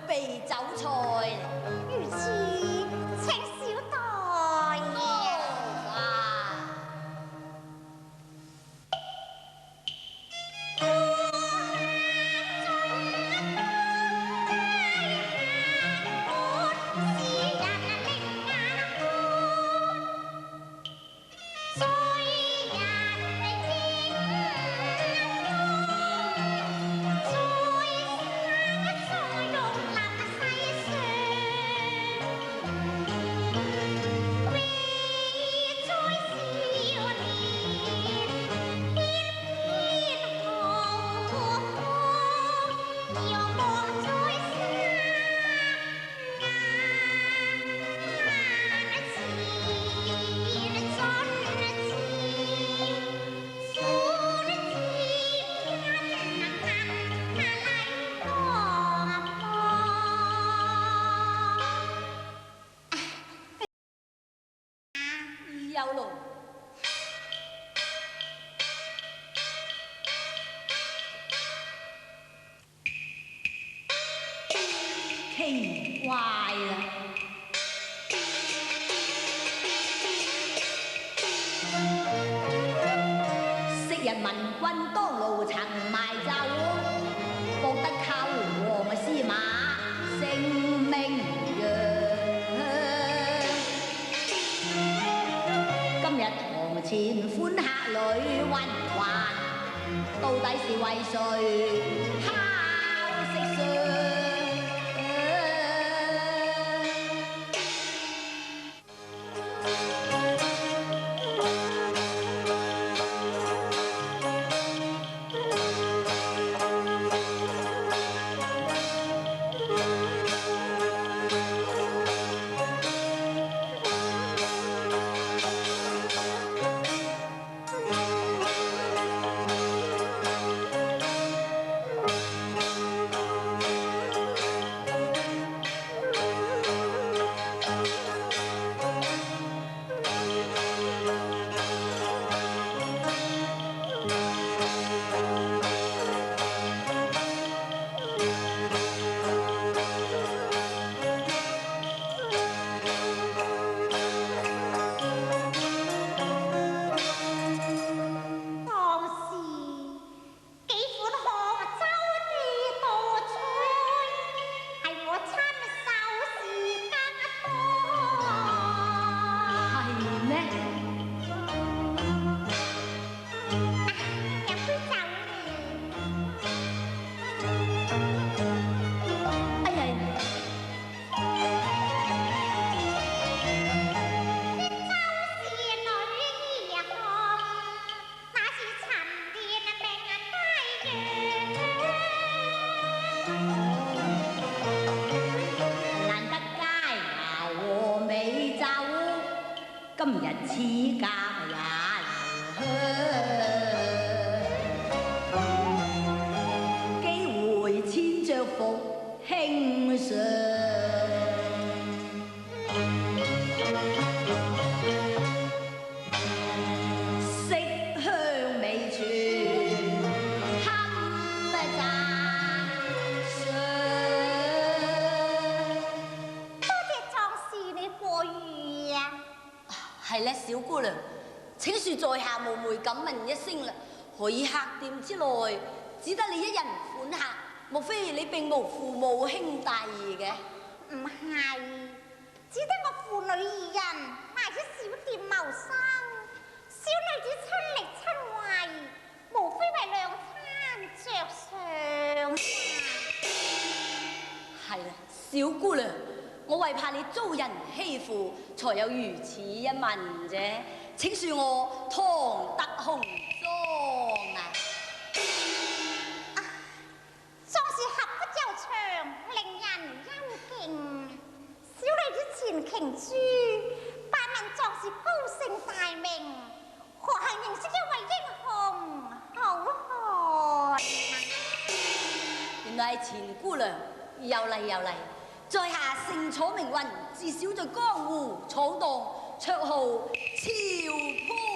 備酒菜。如此，請小待。有路。奇怪啦！昔日民軍當路曾賣酒，博得靠黃司馬性命揚。今日堂前歡客裏混還，到底是為誰敲色相？今日此家人機會千着服輕上，色香味全堪讚賞。多謝壯士你過譽啊！係咧，小姑娘，請恕在下冒昧敢問一聲啦。何以客店之內只得你一人款客？莫非你並無父母兄弟嘅？唔係，只得我父女二人賣出小店謀生。小女子親力親為，無非為兩餐着想。係啦，小姑娘，我為怕你遭人欺負，才有如此一問啫。請恕我唐突紅妝啊！壯士合不就長，令人憂敬。小女子前瓊珠，拜問壯士高姓大名，何幸認識一位英雄好漢？原來係錢姑娘，又嚟又嚟。在下姓楚名雲，自小在江湖闖蕩，綽號潮坡。